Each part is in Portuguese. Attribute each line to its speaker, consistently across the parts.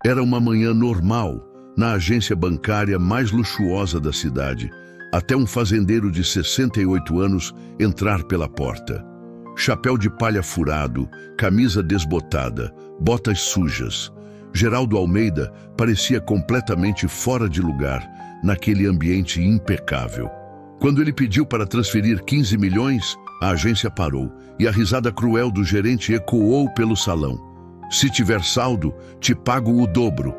Speaker 1: Era uma manhã normal, na agência bancária mais luxuosa da cidade, até um fazendeiro de 68 anos entrar pela porta. Chapéu de palha furado, camisa desbotada, botas sujas. Geraldo Almeida parecia completamente fora de lugar naquele ambiente impecável. Quando ele pediu para transferir 15 milhões, a agência parou e a risada cruel do gerente ecoou pelo salão. Se tiver saldo, te pago o dobro.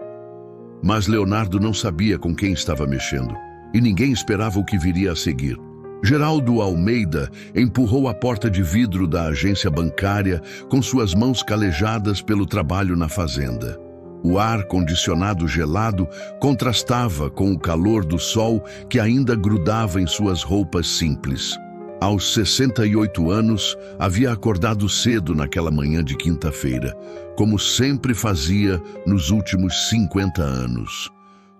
Speaker 1: Mas Leonardo não sabia com quem estava mexendo e ninguém esperava o que viria a seguir. Geraldo Almeida empurrou a porta de vidro da agência bancária com suas mãos calejadas pelo trabalho na fazenda. O ar-condicionado gelado contrastava com o calor do sol que ainda grudava em suas roupas simples. Aos 68 anos, havia acordado cedo naquela manhã de quinta-feira, como sempre fazia nos últimos 50 anos.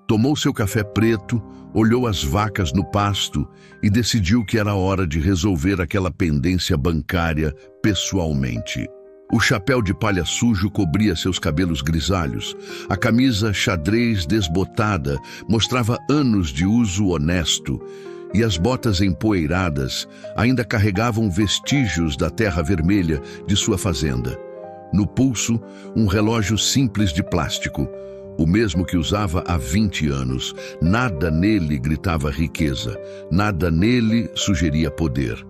Speaker 1: Tomou seu café preto, olhou as vacas no pasto e decidiu que era hora de resolver aquela pendência bancária pessoalmente. O chapéu de palha sujo cobria seus cabelos grisalhos. A camisa xadrez desbotada mostrava anos de uso honesto. E as botas empoeiradas ainda carregavam vestígios da terra vermelha de sua fazenda. No pulso, um relógio simples de plástico, o mesmo que usava há 20 anos. Nada nele gritava riqueza, nada nele sugeria poder.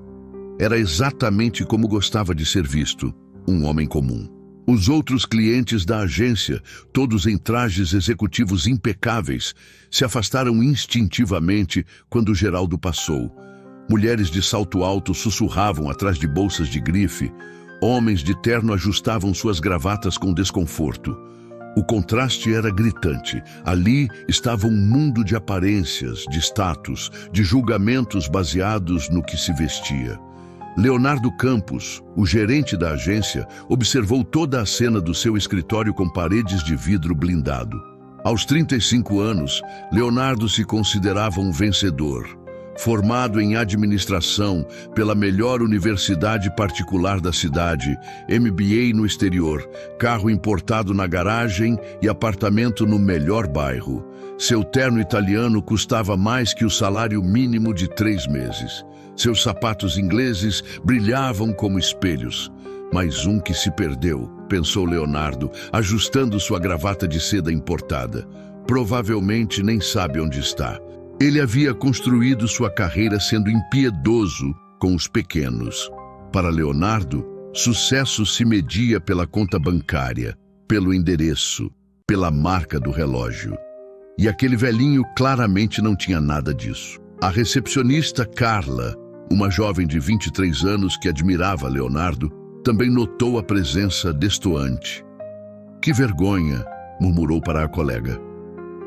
Speaker 1: Era exatamente como gostava de ser visto, um homem comum. Os outros clientes da agência, todos em trajes executivos impecáveis, se afastaram instintivamente quando Geraldo passou. Mulheres de salto alto sussurravam atrás de bolsas de grife. Homens de terno ajustavam suas gravatas com desconforto. O contraste era gritante. Ali estava um mundo de aparências, de status, de julgamentos baseados no que se vestia. Leonardo Campos, o gerente da agência, observou toda a cena do seu escritório com paredes de vidro blindado. Aos 35 anos, Leonardo se considerava um vencedor. Formado em administração pela melhor universidade particular da cidade, MBA no exterior, carro importado na garagem e apartamento no melhor bairro. Seu terno italiano custava mais que o salário mínimo de 3 meses. Seus sapatos ingleses brilhavam como espelhos. Mais um que se perdeu, pensou Leonardo, ajustando sua gravata de seda importada. Provavelmente nem sabe onde está. Ele havia construído sua carreira sendo impiedoso com os pequenos. Para Leonardo, sucesso se media pela conta bancária, pelo endereço, pela marca do relógio. E aquele velhinho claramente não tinha nada disso. A recepcionista Carla, uma jovem de 23 anos que admirava Leonardo, também notou a presença destoante. Que vergonha, murmurou para a colega.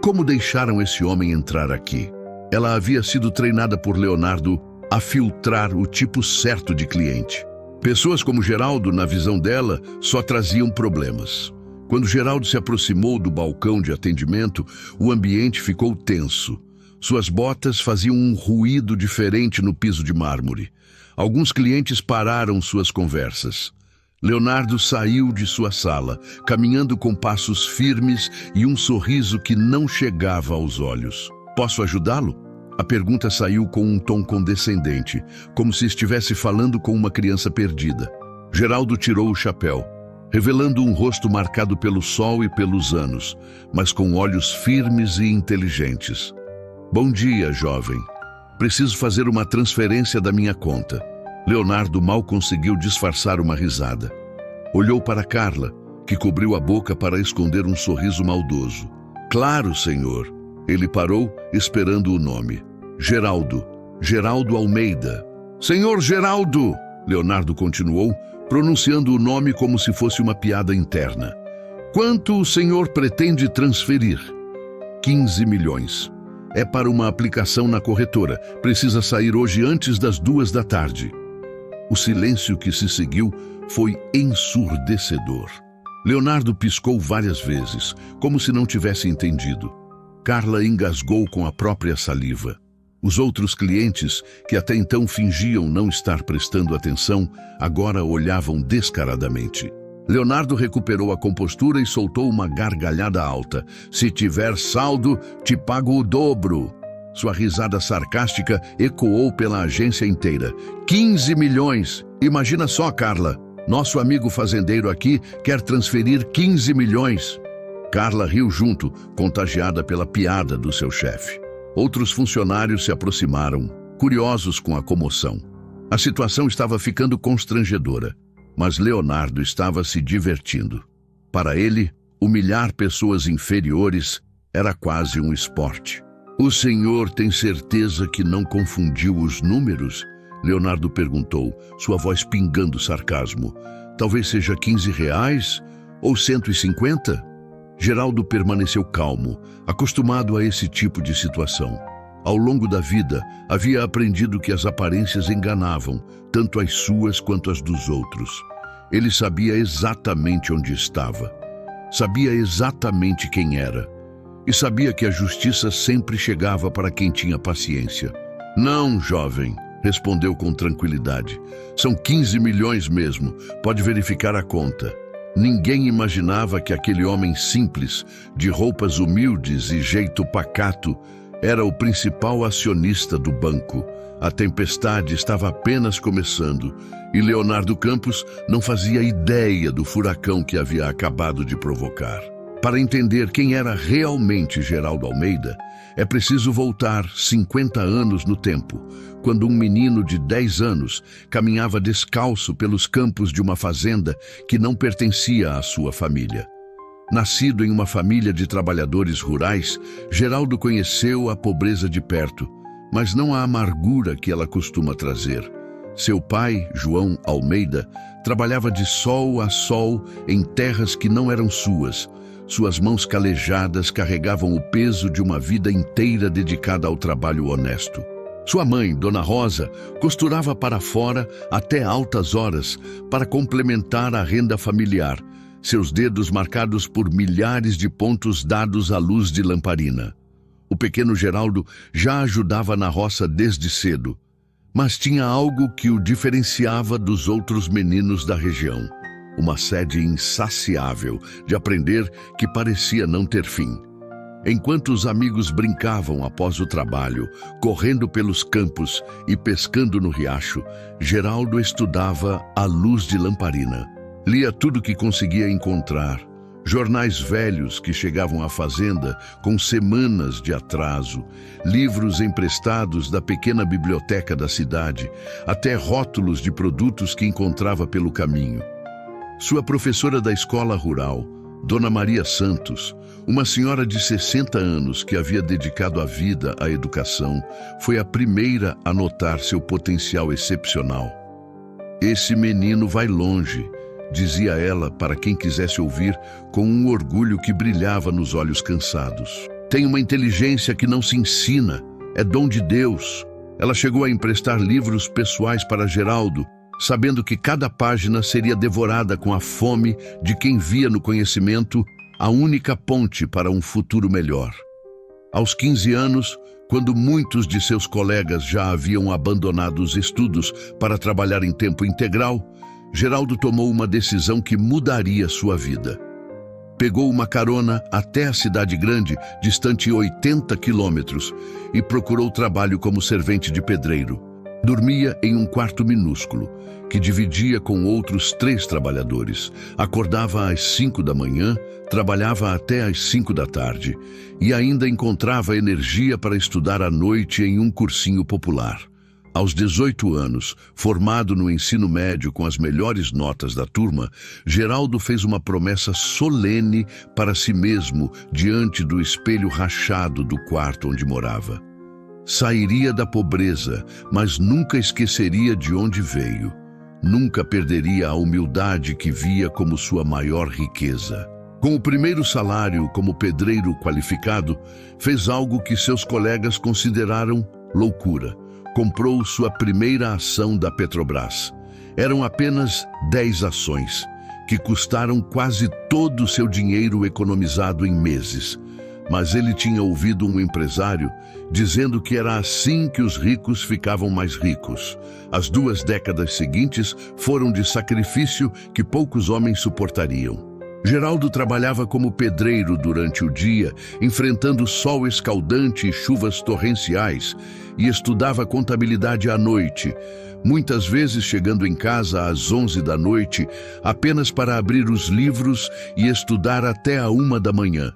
Speaker 1: Como deixaram esse homem entrar aqui? Ela havia sido treinada por Leonardo a filtrar o tipo certo de cliente. Pessoas como Geraldo, na visão dela, só traziam problemas. Quando Geraldo se aproximou do balcão de atendimento, o ambiente ficou tenso. Suas botas faziam um ruído diferente no piso de mármore. Alguns clientes pararam suas conversas. Leonardo saiu de sua sala, caminhando com passos firmes e um sorriso que não chegava aos olhos. Posso ajudá-lo? A pergunta saiu com um tom condescendente, como se estivesse falando com uma criança perdida. Geraldo tirou o chapéu, revelando um rosto marcado pelo sol e pelos anos, mas com olhos firmes e inteligentes. Bom dia, jovem. Preciso fazer uma transferência da minha conta. Leonardo mal conseguiu disfarçar uma risada. Olhou para Carla, que cobriu a boca para esconder um sorriso maldoso. Claro, senhor. Ele parou, esperando o nome. Geraldo. Geraldo Almeida. Senhor Geraldo! Leonardo continuou, pronunciando o nome como se fosse uma piada interna. Quanto o senhor pretende transferir? 15 milhões. É para uma aplicação na corretora. Precisa sair hoje antes das 2 da tarde. O silêncio que se seguiu foi ensurdecedor. Leonardo piscou várias vezes, como se não tivesse entendido. Carla engasgou com a própria saliva. Os outros clientes, que até então fingiam não estar prestando atenção, agora olhavam descaradamente. Leonardo recuperou a compostura e soltou uma gargalhada alta. Se tiver saldo, te pago o dobro. Sua risada sarcástica ecoou pela agência inteira. 15 milhões! Imagina só, Carla. Nosso amigo fazendeiro aqui quer transferir 15 milhões. Carla riu junto, contagiada pela piada do seu chefe. Outros funcionários se aproximaram, curiosos com a comoção. A situação estava ficando constrangedora, mas Leonardo estava se divertindo. Para ele, humilhar pessoas inferiores era quase um esporte. O senhor tem certeza que não confundiu os números? Leonardo perguntou, sua voz pingando sarcasmo. Talvez seja 15 reais ou 150? Geraldo permaneceu calmo, acostumado a esse tipo de situação. Ao longo da vida, havia aprendido que as aparências enganavam, tanto as suas quanto as dos outros. Ele sabia exatamente onde estava. Sabia exatamente quem era. E sabia que a justiça sempre chegava para quem tinha paciência. Não, jovem, respondeu com tranquilidade. São 15 milhões mesmo, pode verificar a conta. Ninguém imaginava que aquele homem simples, de roupas humildes e jeito pacato, era o principal acionista do banco. A tempestade estava apenas começando e Leonardo Campos não fazia ideia do furacão que havia acabado de provocar. Para entender quem era realmente Geraldo Almeida, é preciso voltar 50 anos no tempo, quando um menino de 10 anos caminhava descalço pelos campos de uma fazenda que não pertencia à sua família. Nascido em uma família de trabalhadores rurais, Geraldo conheceu a pobreza de perto, mas não a amargura que ela costuma trazer. Seu pai, João Almeida, trabalhava de sol a sol em terras que não eram suas. Suas mãos calejadas carregavam o peso de uma vida inteira dedicada ao trabalho honesto. Sua mãe, Dona Rosa, costurava para fora até altas horas para complementar a renda familiar, seus dedos marcados por milhares de pontos dados à luz de lamparina. O pequeno Geraldo já ajudava na roça desde cedo, mas tinha algo que o diferenciava dos outros meninos da região. Uma sede insaciável de aprender que parecia não ter fim. Enquanto os amigos brincavam após o trabalho, correndo pelos campos e pescando no riacho, Geraldo estudava à luz de lamparina. Lia tudo que conseguia encontrar, jornais velhos que chegavam à fazenda com semanas de atraso, livros emprestados da pequena biblioteca da cidade, até rótulos de produtos que encontrava pelo caminho. Sua professora da escola rural, Dona Maria Santos, uma senhora de 60 anos que havia dedicado a vida à educação, foi a primeira a notar seu potencial excepcional. Esse menino vai longe, dizia ela para quem quisesse ouvir, com um orgulho que brilhava nos olhos cansados. Tem uma inteligência que não se ensina, é dom de Deus. Ela chegou a emprestar livros pessoais para Geraldo, sabendo que cada página seria devorada com a fome de quem via no conhecimento a única ponte para um futuro melhor. Aos 15 anos, quando muitos de seus colegas já haviam abandonado os estudos para trabalhar em tempo integral, Geraldo tomou uma decisão que mudaria sua vida. Pegou uma carona até a cidade grande, distante 80 quilômetros, e procurou trabalho como servente de pedreiro. Dormia em um quarto minúsculo, que dividia com outros 3 trabalhadores. Acordava às 5 da manhã, trabalhava até às 5 da tarde e ainda encontrava energia para estudar à noite em um cursinho popular. Aos 18 anos, formado no ensino médio com as melhores notas da turma, Geraldo fez uma promessa solene para si mesmo diante do espelho rachado do quarto onde morava. Sairia da pobreza, mas nunca esqueceria de onde veio. Nunca perderia a humildade que via como sua maior riqueza. Com o primeiro salário como pedreiro qualificado, fez algo que seus colegas consideraram loucura. Comprou sua primeira ação da Petrobras. Eram apenas 10 ações, que custaram quase todo o seu dinheiro economizado em meses. mas ele tinha ouvido um empresário dizendo que era assim que os ricos ficavam mais ricos. As 2 décadas seguintes foram de sacrifício que poucos homens suportariam. Geraldo trabalhava como pedreiro durante o dia, enfrentando sol escaldante e chuvas torrenciais, e estudava contabilidade à noite, muitas vezes chegando em casa às 11 da noite, apenas para abrir os livros e estudar até a 1 da manhã.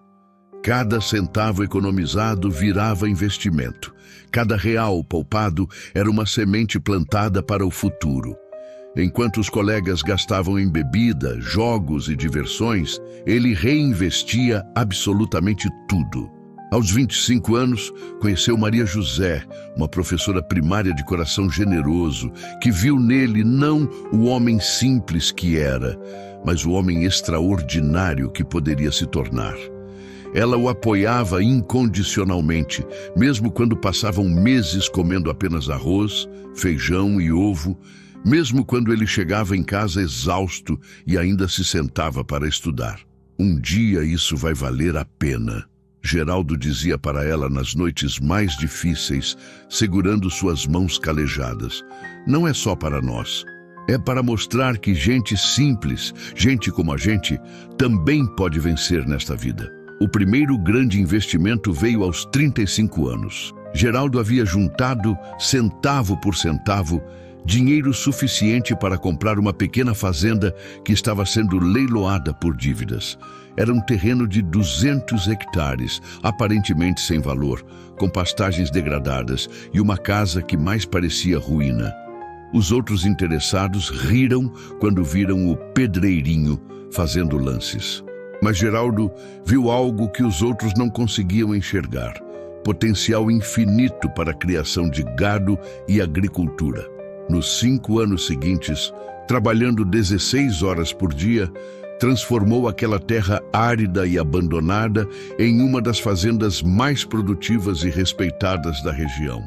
Speaker 1: Cada centavo economizado virava investimento. Cada real poupado era uma semente plantada para o futuro. Enquanto os colegas gastavam em bebida, jogos e diversões, ele reinvestia absolutamente tudo. Aos 25 anos, conheceu Maria José, uma professora primária de coração generoso, que viu nele não o homem simples que era, mas o homem extraordinário que poderia se tornar. Ela o apoiava incondicionalmente, mesmo quando passavam meses comendo apenas arroz, feijão e ovo, mesmo quando ele chegava em casa exausto e ainda se sentava para estudar. Um dia isso vai valer a pena, Geraldo dizia para ela nas noites mais difíceis, segurando suas mãos calejadas. Não é só para nós. É para mostrar que gente simples, gente como a gente, também pode vencer nesta vida. O primeiro grande investimento veio aos 35 anos. Geraldo havia juntado, centavo por centavo, dinheiro suficiente para comprar uma pequena fazenda que estava sendo leiloada por dívidas. Era um terreno de 200 hectares, aparentemente sem valor, com pastagens degradadas e uma casa que mais parecia ruína. Os outros interessados riram quando viram o pedreirinho fazendo lances. Mas Geraldo viu algo que os outros não conseguiam enxergar: potencial infinito para a criação de gado e agricultura. Nos 5 anos seguintes, trabalhando 16 horas por dia, transformou aquela terra árida e abandonada em uma das fazendas mais produtivas e respeitadas da região.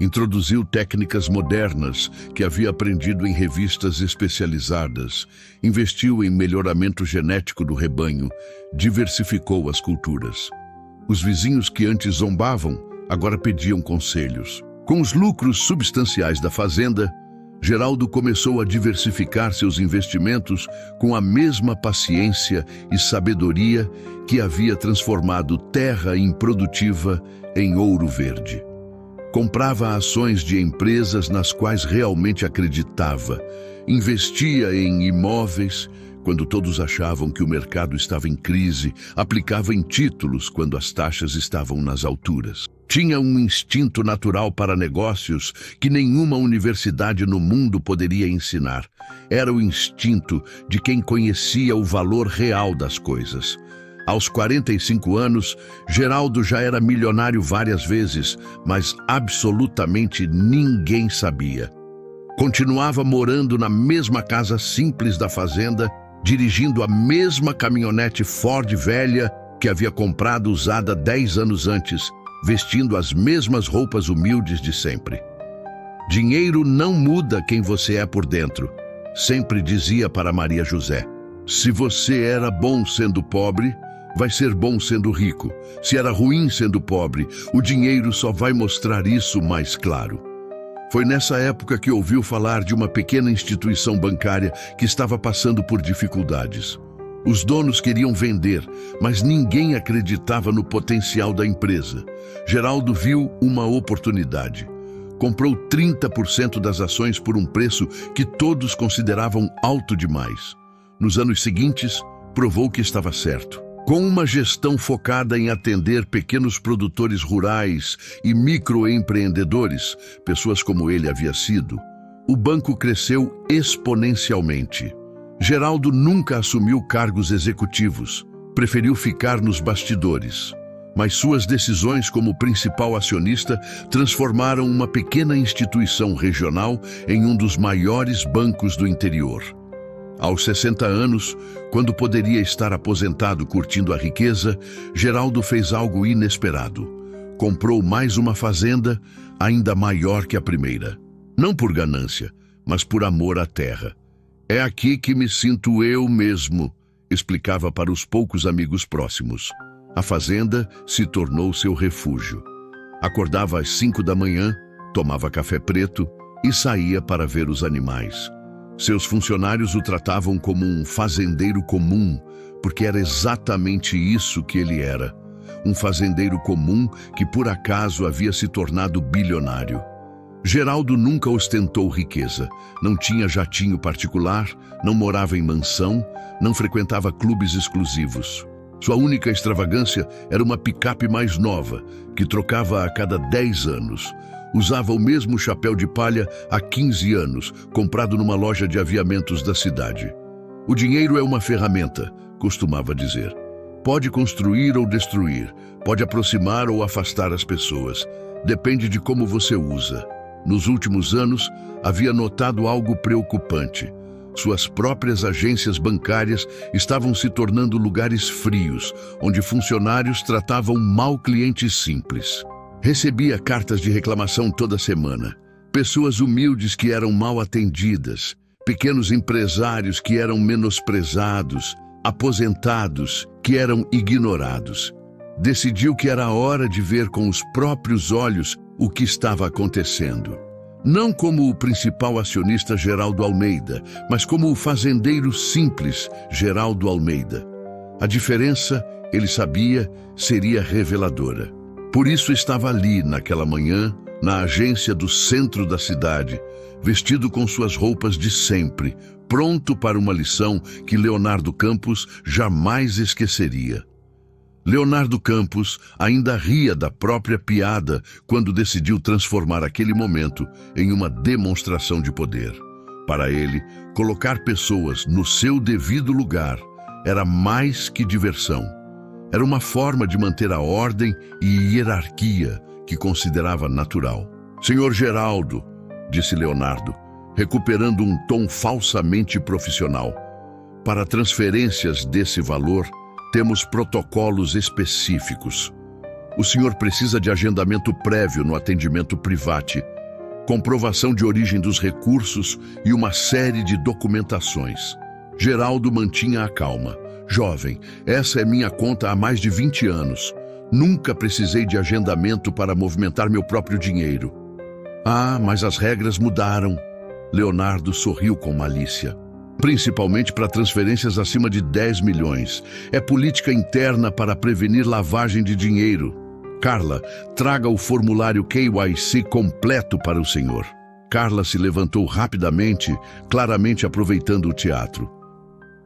Speaker 1: Introduziu técnicas modernas que havia aprendido em revistas especializadas, investiu em melhoramento genético do rebanho, diversificou as culturas. Os vizinhos que antes zombavam, agora pediam conselhos. Com os lucros substanciais da fazenda, Geraldo começou a diversificar seus investimentos com a mesma paciência e sabedoria que havia transformado terra improdutiva em ouro verde. Comprava ações de empresas nas quais realmente acreditava, investia em imóveis quando todos achavam que o mercado estava em crise, aplicava em títulos quando as taxas estavam nas alturas. Tinha um instinto natural para negócios que nenhuma universidade no mundo poderia ensinar. Era o instinto de quem conhecia o valor real das coisas. Aos 45 anos, Geraldo já era milionário várias vezes, mas absolutamente ninguém sabia. Continuava morando na mesma casa simples da fazenda, dirigindo a mesma caminhonete Ford velha que havia comprado usada 10 anos antes, vestindo as mesmas roupas humildes de sempre. Dinheiro não muda quem você é por dentro, sempre dizia para Maria José. Se você era bom sendo pobre, vai ser bom sendo rico. Se era ruim sendo pobre, o dinheiro só vai mostrar isso mais claro. Foi nessa época que ouviu falar de uma pequena instituição bancária que estava passando por dificuldades. Os donos queriam vender, mas ninguém acreditava no potencial da empresa. Geraldo viu uma oportunidade. Comprou 30% das ações por um preço que todos consideravam alto demais. Nos anos seguintes, provou que estava certo. Com uma gestão focada em atender pequenos produtores rurais e microempreendedores, pessoas como ele havia sido, o banco cresceu exponencialmente. Geraldo nunca assumiu cargos executivos, preferiu ficar nos bastidores. Mas suas decisões como principal acionista transformaram uma pequena instituição regional em um dos maiores bancos do interior. Aos 60 anos, quando poderia estar aposentado curtindo a riqueza, Geraldo fez algo inesperado. Comprou mais uma fazenda, ainda maior que a primeira. Não por ganância, mas por amor à terra. É aqui que me sinto eu mesmo, explicava para os poucos amigos próximos. A fazenda se tornou seu refúgio. Acordava às 5 da manhã, tomava café preto e saía para ver os animais. Seus funcionários o tratavam como um fazendeiro comum, porque era exatamente isso que ele era. Um fazendeiro comum que por acaso havia se tornado bilionário. Geraldo nunca ostentou riqueza, não tinha jatinho particular, não morava em mansão, não frequentava clubes exclusivos. Sua única extravagância era uma picape mais nova, que trocava a cada 10 anos. Usava o mesmo chapéu de palha há 15 anos, comprado numa loja de aviamentos da cidade. O dinheiro é uma ferramenta, costumava dizer. Pode construir ou destruir, pode aproximar ou afastar as pessoas. Depende de como você usa. Nos últimos anos, havia notado algo preocupante. Suas próprias agências bancárias estavam se tornando lugares frios, onde funcionários tratavam mal clientes simples. Recebia cartas de reclamação toda semana. Pessoas humildes que eram mal atendidas, pequenos empresários que eram menosprezados, aposentados que eram ignorados. Decidiu que era hora de ver com os próprios olhos o que estava acontecendo. Não como o principal acionista Geraldo Almeida, mas como o fazendeiro simples Geraldo Almeida. A diferença, ele sabia, seria reveladora. Por isso estava ali, naquela manhã, na agência do centro da cidade, vestido com suas roupas de sempre, pronto para uma lição que Leonardo Campos jamais esqueceria. Leonardo Campos ainda ria da própria piada quando decidiu transformar aquele momento em uma demonstração de poder. Para ele, colocar pessoas no seu devido lugar era mais que diversão. Era uma forma de manter a ordem e hierarquia que considerava natural. "Senhor Geraldo", disse Leonardo, recuperando um tom falsamente profissional, "para transferências desse valor, temos protocolos específicos. O senhor precisa de agendamento prévio no atendimento private, comprovação de origem dos recursos e uma série de documentações." Geraldo mantinha a calma. "Jovem, essa é minha conta há mais de 20 anos. Nunca precisei de agendamento para movimentar meu próprio dinheiro." "Ah, mas as regras mudaram." Leonardo sorriu com malícia. "Principalmente para transferências acima de 10 milhões. É política interna para prevenir lavagem de dinheiro. Carla, traga o formulário KYC completo para o senhor." Carla se levantou rapidamente, claramente aproveitando o teatro.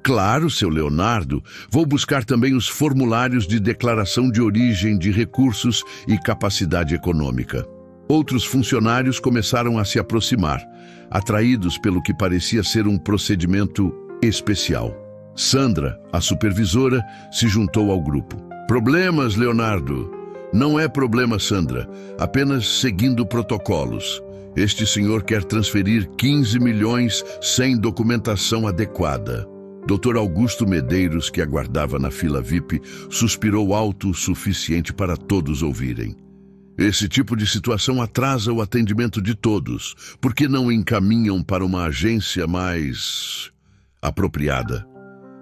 Speaker 1: "Claro, seu Leonardo, vou buscar também os formulários de declaração de origem de recursos e capacidade econômica." Outros funcionários começaram a se aproximar, atraídos pelo que parecia ser um procedimento especial. Sandra, a supervisora, se juntou ao grupo. "Problemas, Leonardo?" "Não é problema, Sandra, apenas seguindo protocolos. Este senhor quer transferir 15 milhões sem documentação adequada." Dr. Augusto Medeiros, que aguardava na fila VIP, suspirou alto o suficiente para todos ouvirem. "Esse tipo de situação atrasa o atendimento de todos. Por que não encaminham para uma agência mais apropriada?"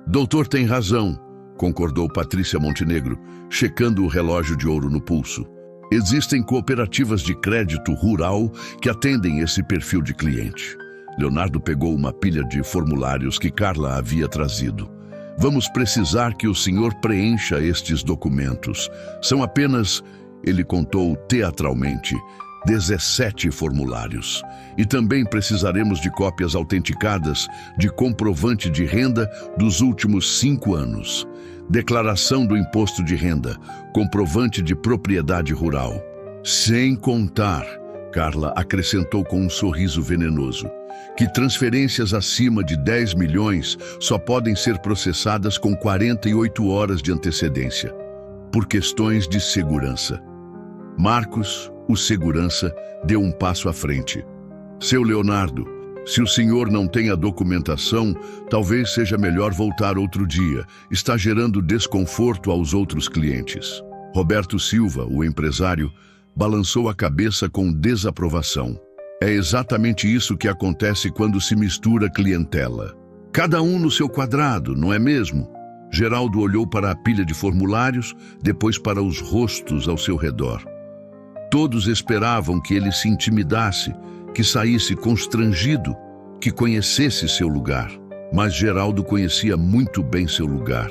Speaker 1: "Doutor tem razão", concordou Patrícia Montenegro, checando o relógio de ouro no pulso. "Existem cooperativas de crédito rural que atendem esse perfil de cliente." Leonardo pegou uma pilha de formulários que Carla havia trazido. "Vamos precisar que o senhor preencha estes documentos. São apenas..." Ele contou teatralmente, 17 formulários. "E também precisaremos de cópias autenticadas de comprovante de renda dos últimos 5 anos, declaração do imposto de renda, comprovante de propriedade rural. Sem contar", Carla acrescentou com um sorriso venenoso, "que transferências acima de 10 milhões só podem ser processadas com 48 horas de antecedência, por questões de segurança." Marcos, o segurança, deu um passo à frente. "Seu Leonardo, se o senhor não tem a documentação, talvez seja melhor voltar outro dia. Está gerando desconforto aos outros clientes." Roberto Silva, o empresário, balançou a cabeça com desaprovação. "É exatamente isso que acontece quando se mistura clientela. Cada um no seu quadrado, não é mesmo?" Geraldo olhou para a pilha de formulários, depois para os rostos ao seu redor. Todos esperavam que ele se intimidasse, que saísse constrangido, que conhecesse seu lugar. Mas Geraldo conhecia muito bem seu lugar,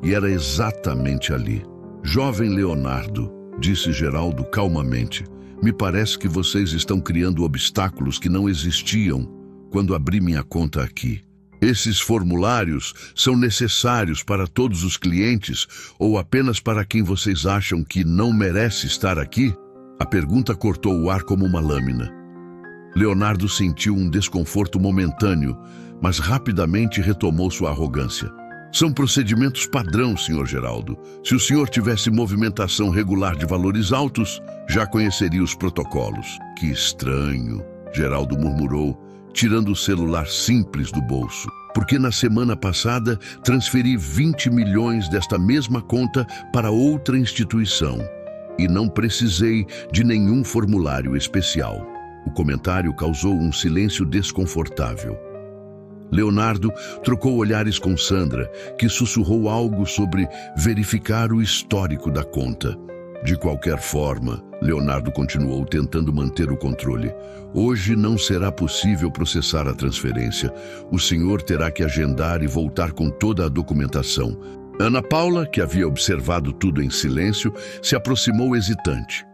Speaker 1: e era exatamente ali. Jovem Leonardo, disse Geraldo calmamente, me parece que vocês estão criando obstáculos que não existiam quando abri minha conta aqui. Esses formulários são necessários para todos os clientes ou apenas para quem vocês acham que não merece estar aqui? A pergunta cortou o ar como uma lâmina. Leonardo sentiu um desconforto momentâneo, mas rapidamente retomou sua arrogância. São procedimentos padrão, Sr. Geraldo. Se o senhor tivesse movimentação regular de valores altos, já conheceria os protocolos. Que estranho, Geraldo murmurou, tirando o celular simples do bolso. Porque na semana passada transferi 20 milhões desta mesma conta para outra instituição e não precisei de nenhum formulário especial. O comentário causou um silêncio desconfortável. Leonardo trocou olhares com Sandra, que sussurrou algo sobre verificar o histórico da conta. De qualquer forma, Leonardo continuou tentando manter o controle. Hoje não será possível processar a transferência. O senhor terá que agendar e voltar com toda a documentação. Ana Paula, que havia observado tudo em silêncio, se aproximou hesitante.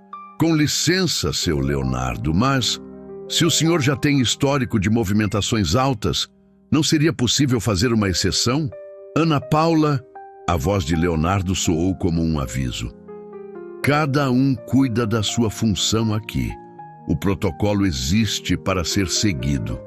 Speaker 1: Com licença, seu Leonardo, mas se o senhor já tem histórico de movimentações altas, não seria possível fazer uma exceção? Ana Paula, a voz de Leonardo soou como um aviso. Cada um cuida da sua função aqui. O protocolo existe para ser seguido.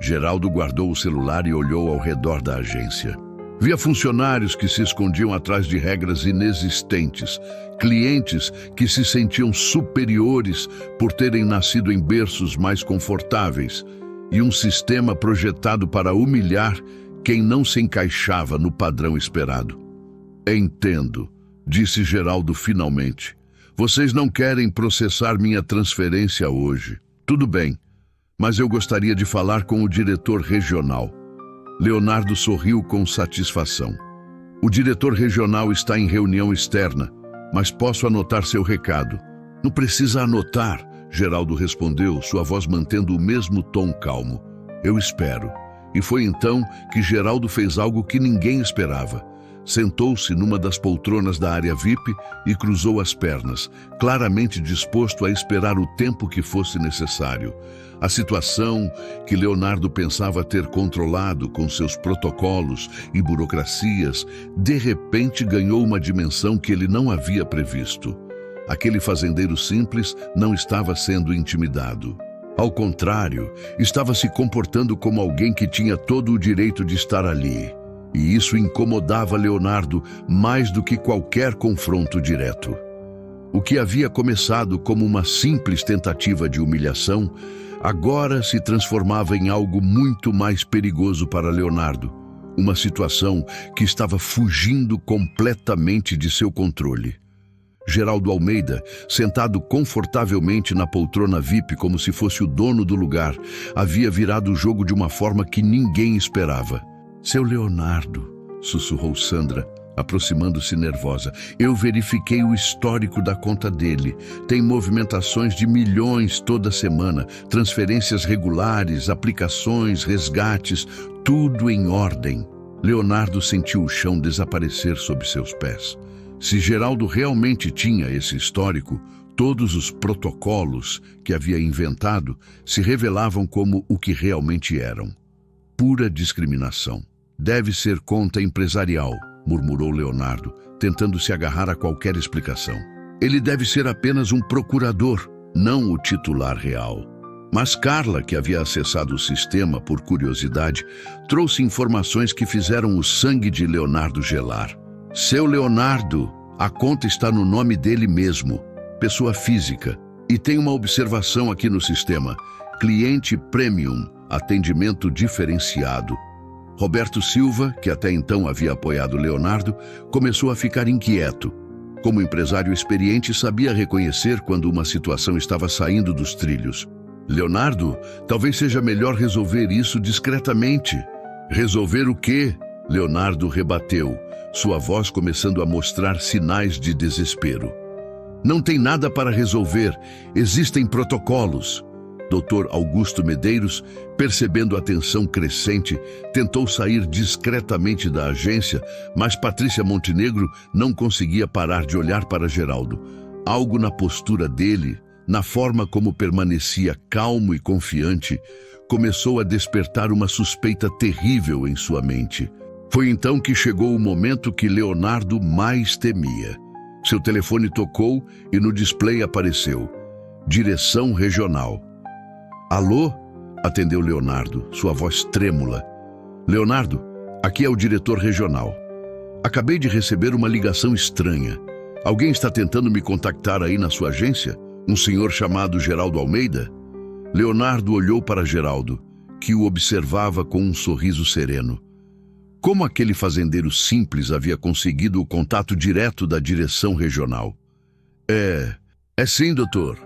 Speaker 1: Geraldo guardou o celular e olhou ao redor da agência. Via funcionários que se escondiam atrás de regras inexistentes, clientes que se sentiam superiores por terem nascido em berços mais confortáveis, e um sistema projetado para humilhar quem não se encaixava no padrão esperado. Entendo, disse Geraldo finalmente. Vocês não querem processar minha transferência hoje. Tudo bem, mas eu gostaria de falar com o diretor regional. Leonardo sorriu com satisfação. O diretor regional está em reunião externa, mas posso anotar seu recado. Não precisa anotar, Geraldo respondeu, sua voz mantendo o mesmo tom calmo. Eu espero. E foi então que Geraldo fez algo que ninguém esperava. Sentou-se numa das poltronas da área VIP e cruzou as pernas, claramente disposto a esperar o tempo que fosse necessário. A situação que Leonardo pensava ter controlado com seus protocolos e burocracias, de repente ganhou uma dimensão que ele não havia previsto. Aquele fazendeiro simples não estava sendo intimidado. Ao contrário, estava se comportando como alguém que tinha todo o direito de estar ali. E isso incomodava Leonardo mais do que qualquer confronto direto. O que havia começado como uma simples tentativa de humilhação, agora se transformava em algo muito mais perigoso para Leonardo. Uma situação que estava fugindo completamente de seu controle. Geraldo Almeida, sentado confortavelmente na poltrona VIP como se fosse o dono do lugar, havia virado o jogo de uma forma que ninguém esperava. Seu Leonardo, sussurrou Sandra, aproximando-se nervosa. Eu verifiquei o histórico da conta dele. Tem movimentações de milhões toda semana, transferências regulares, aplicações, resgates, tudo em ordem. Leonardo sentiu o chão desaparecer sob seus pés. Se Geraldo realmente tinha esse histórico, todos os protocolos que havia inventado se revelavam como o que realmente eram. Pura discriminação. Deve ser conta empresarial, murmurou Leonardo, tentando se agarrar a qualquer explicação. Ele deve ser apenas um procurador, não o titular real. Mas Carla, que havia acessado o sistema por curiosidade, trouxe informações que fizeram o sangue de Leonardo gelar. Seu Leonardo, a conta está no nome dele mesmo, pessoa física. E tem uma observação aqui no sistema. Cliente Premium, atendimento diferenciado. Roberto Silva, que até então havia apoiado Leonardo, começou a ficar inquieto. Como empresário experiente, sabia reconhecer quando uma situação estava saindo dos trilhos. Leonardo, talvez seja melhor resolver isso discretamente. Resolver o quê? Leonardo rebateu. sua voz começando a mostrar sinais de desespero. Não tem nada para resolver, existem protocolos. Dr. Augusto Medeiros, percebendo a tensão crescente, tentou sair discretamente da agência, mas Patrícia Montenegro não conseguia parar de olhar para Geraldo. Algo na postura dele, na forma como permanecia calmo e confiante, começou a despertar uma suspeita terrível em sua mente. Foi então que chegou o momento que Leonardo mais temia. Seu telefone tocou e no display apareceu: Direção Regional. Alô? Atendeu Leonardo, sua voz trêmula. Leonardo, aqui é o diretor regional. Acabei de receber uma ligação estranha. Alguém está tentando me contactar aí na sua agência? Um senhor chamado Geraldo Almeida? Leonardo olhou para Geraldo, que o observava com um sorriso sereno. Como aquele fazendeiro simples havia conseguido o contato direto da direção regional? É sim, doutor.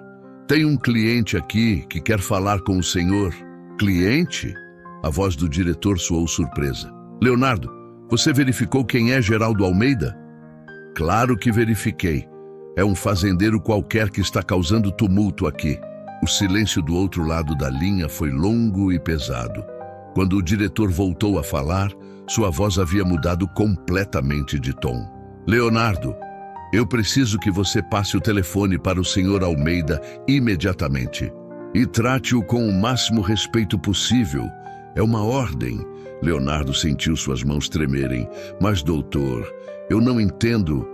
Speaker 1: Tem um cliente aqui que quer falar com o senhor. Cliente? A voz do diretor soou surpresa. Leonardo, você verificou quem é Geraldo Almeida? Claro que verifiquei. É um fazendeiro qualquer que está causando tumulto aqui. O silêncio do outro lado da linha foi longo e pesado. Quando o diretor voltou a falar, sua voz havia mudado completamente de tom. Leonardo, eu preciso que você passe o telefone para o senhor Almeida imediatamente. E trate-o com o máximo respeito possível. É uma ordem. Leonardo sentiu suas mãos tremerem. Mas, doutor, eu não entendo.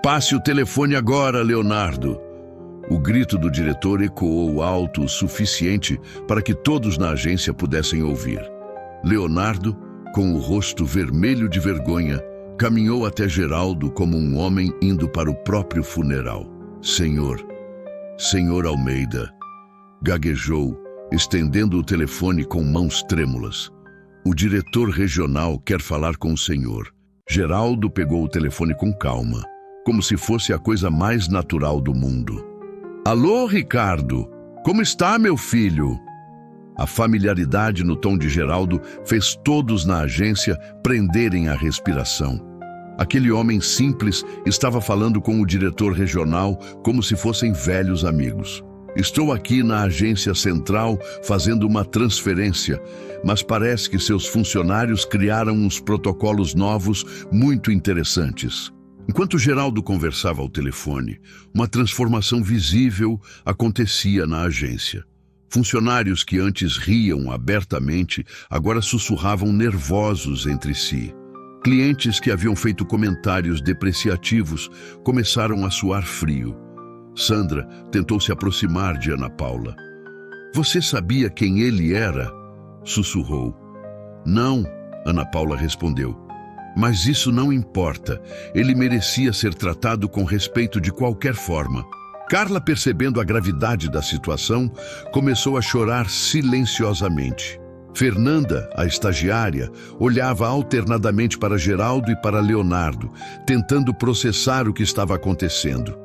Speaker 1: Passe o telefone agora, Leonardo. O grito do diretor ecoou alto o suficiente para que todos na agência pudessem ouvir. Leonardo, com o rosto vermelho de vergonha, caminhou até Geraldo como um homem indo para o próprio funeral. Senhor Almeida, gaguejou, estendendo o telefone com mãos trêmulas. O diretor regional quer falar com o senhor. Geraldo pegou o telefone com calma, como se fosse a coisa mais natural do mundo. Alô, Ricardo, como está, meu filho? A familiaridade no tom de Geraldo fez todos na agência prenderem a respiração. Aquele homem simples estava falando com o diretor regional como se fossem velhos amigos. Estou aqui na agência central fazendo uma transferência, mas parece que seus funcionários criaram uns protocolos novos muito interessantes. Enquanto Geraldo conversava ao telefone, uma transformação visível acontecia na agência. Funcionários que antes riam abertamente, agora sussurravam nervosos entre si. Clientes que haviam feito comentários depreciativos começaram a suar frio. Sandra tentou se aproximar de Ana Paula. Você sabia quem ele era? Sussurrou. Não, Ana Paula respondeu. Mas isso não importa. Ele merecia ser tratado com respeito de qualquer forma. Carla, percebendo a gravidade da situação, começou a chorar silenciosamente. Fernanda, a estagiária, olhava alternadamente para Geraldo e para Leonardo, tentando processar o que estava acontecendo.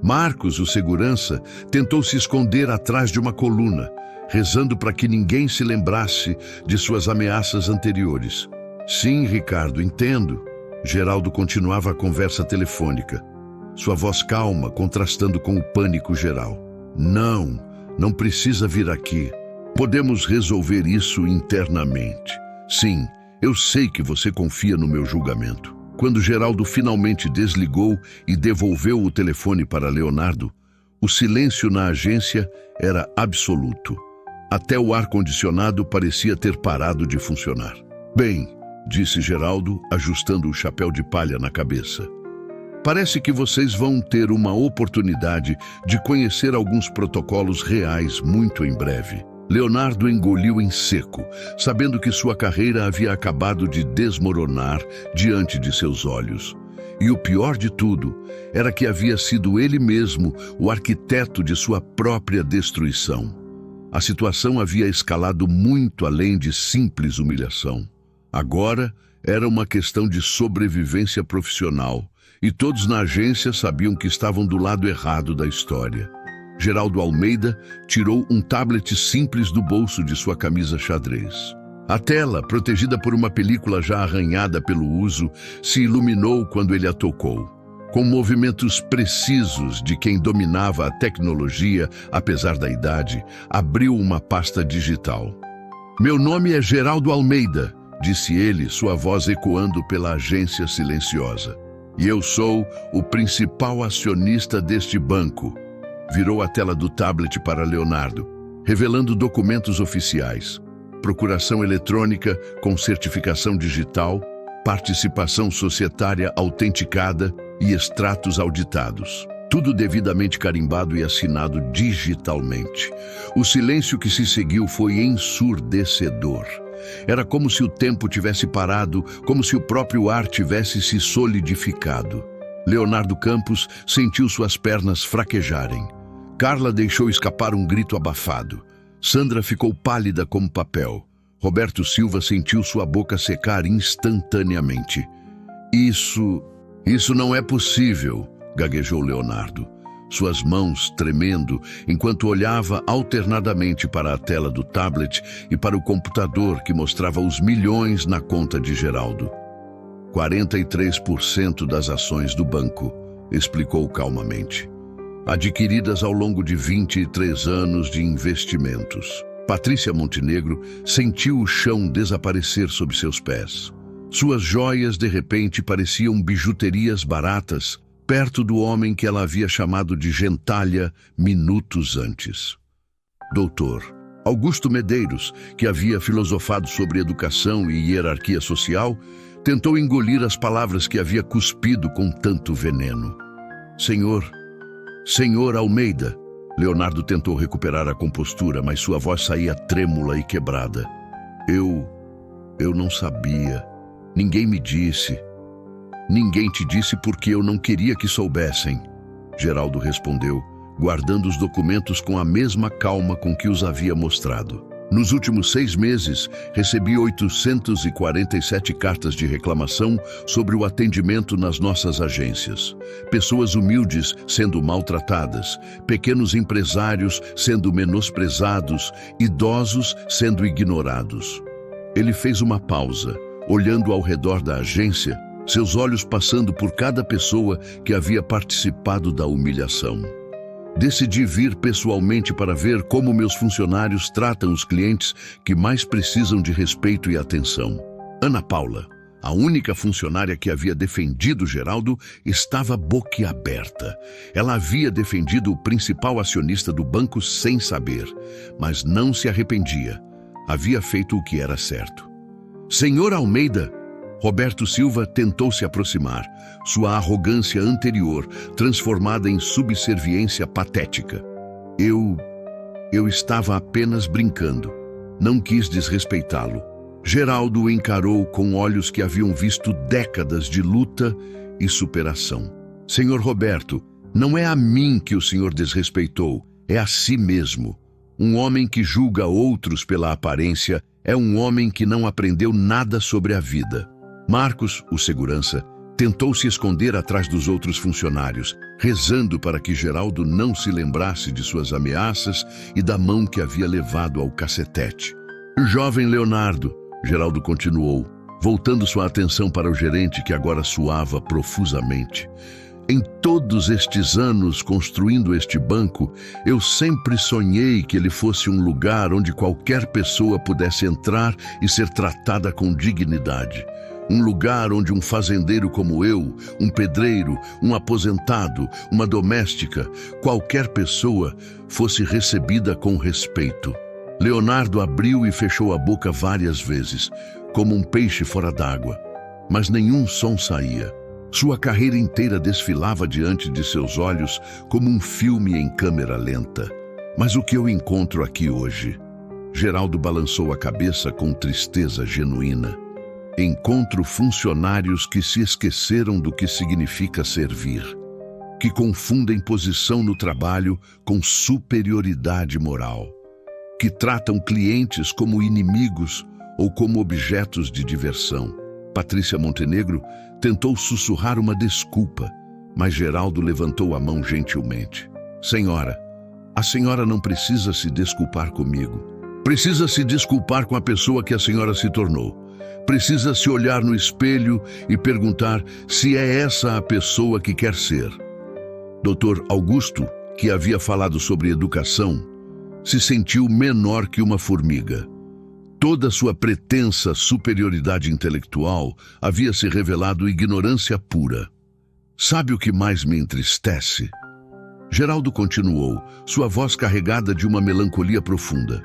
Speaker 1: Marcos, o segurança, tentou se esconder atrás de uma coluna, rezando para que ninguém se lembrasse de suas ameaças anteriores. Sim, Ricardo, entendo. Geraldo continuava a conversa telefônica, sua voz calma contrastando com o pânico geral. Não precisa vir aqui. Podemos resolver isso internamente. Sim, eu sei que você confia no meu julgamento. Quando Geraldo finalmente desligou e devolveu o telefone para Leonardo, o silêncio na agência era absoluto. Até o ar-condicionado parecia ter parado de funcionar. Bem, disse Geraldo, ajustando o chapéu de palha na cabeça. Parece que vocês vão ter uma oportunidade de conhecer alguns protocolos reais muito em breve. Leonardo engoliu em seco, sabendo que sua carreira havia acabado de desmoronar diante de seus olhos. E o pior de tudo era que havia sido ele mesmo o arquiteto de sua própria destruição. A situação havia escalado muito além de simples humilhação. Agora era uma questão de sobrevivência profissional, e todos na agência sabiam que estavam do lado errado da história. Geraldo Almeida tirou um tablet simples do bolso de sua camisa xadrez. A tela, protegida por uma película já arranhada pelo uso, se iluminou quando ele a tocou. Com movimentos precisos de quem dominava a tecnologia, apesar da idade, abriu uma pasta digital. "Meu nome é Geraldo Almeida", disse ele, sua voz ecoando pela agência silenciosa. "E eu sou o principal acionista deste banco." Virou a tela do tablet para Leonardo, revelando documentos oficiais. Procuração eletrônica com certificação digital, participação societária autenticada e extratos auditados. Tudo devidamente carimbado e assinado digitalmente. O silêncio que se seguiu foi ensurdecedor. Era como se o tempo tivesse parado, como se o próprio ar tivesse se solidificado. Leonardo Campos sentiu suas pernas fraquejarem. Carla deixou escapar um grito abafado. Sandra ficou pálida como papel. Roberto Silva sentiu sua boca secar instantaneamente. Isso não é possível", gaguejou Leonardo, suas mãos tremendo enquanto olhava alternadamente para a tela do tablet e para o computador que mostrava os milhões na conta de Geraldo. 43% das ações do banco, explicou calmamente, adquiridas ao longo de 23 anos de investimentos. Patrícia Montenegro sentiu o chão desaparecer sob seus pés. Suas joias, de repente, pareciam bijuterias baratas, perto do homem que ela havia chamado de gentalha minutos antes. Doutor Augusto Medeiros, que havia filosofado sobre educação e hierarquia social, tentou engolir as palavras que havia cuspido com tanto veneno. Senhor Almeida." Leonardo tentou recuperar a compostura, mas sua voz saía trêmula e quebrada. Eu não sabia. Ninguém me disse. Ninguém te disse porque eu não queria que soubessem." Geraldo respondeu, guardando os documentos com a mesma calma com que os havia mostrado. "Nos últimos 6 meses, recebi 847 cartas de reclamação sobre o atendimento nas nossas agências. Pessoas humildes sendo maltratadas, pequenos empresários sendo menosprezados, idosos sendo ignorados." Ele fez uma pausa, olhando ao redor da agência, seus olhos passando por cada pessoa que havia participado da humilhação. "Decidi vir pessoalmente para ver como meus funcionários tratam os clientes que mais precisam de respeito e atenção." Ana Paula, a única funcionária que havia defendido Geraldo, estava boquiaberta. Ela havia defendido o principal acionista do banco sem saber, mas não se arrependia. Havia feito o que era certo. "Senhor Almeida", Roberto Silva tentou se aproximar, sua arrogância anterior transformada em subserviência patética. Eu estava apenas brincando. Não quis desrespeitá-lo." Geraldo o encarou com olhos que haviam visto décadas de luta e superação. "Senhor Roberto, não é a mim que o senhor desrespeitou, é a si mesmo. Um homem que julga outros pela aparência é um homem que não aprendeu nada sobre a vida." Marcos, o segurança, tentou se esconder atrás dos outros funcionários, rezando para que Geraldo não se lembrasse de suas ameaças e da mão que havia levado ao cacetete. "Jovem Leonardo", Geraldo continuou, voltando sua atenção para o gerente que agora suava profusamente. "Em todos estes anos construindo este banco, eu sempre sonhei que ele fosse um lugar onde qualquer pessoa pudesse entrar e ser tratada com dignidade. Um lugar onde um fazendeiro como eu, um pedreiro, um aposentado, uma doméstica, qualquer pessoa fosse recebida com respeito." Leonardo abriu e fechou a boca várias vezes, como um peixe fora d'água, mas nenhum som saía. Sua carreira inteira desfilava diante de seus olhos como um filme em câmera lenta. "Mas o que eu encontro aqui hoje?" Geraldo balançou a cabeça com tristeza genuína. "Encontro funcionários que se esqueceram do que significa servir, que confundem posição no trabalho com superioridade moral, que tratam clientes como inimigos ou como objetos de diversão." Patrícia Montenegro tentou sussurrar uma desculpa, mas Geraldo levantou a mão gentilmente. "Senhora, a senhora não precisa se desculpar comigo. Precisa se desculpar com a pessoa que a senhora se tornou. Precisa se olhar no espelho e perguntar se é essa a pessoa que quer ser. Dr. Augusto, que havia falado sobre educação, se sentiu menor que uma formiga. Toda sua pretensa superioridade intelectual havia se revelado ignorância pura. Sabe o que mais me entristece? Geraldo continuou, sua voz carregada de uma melancolia profunda.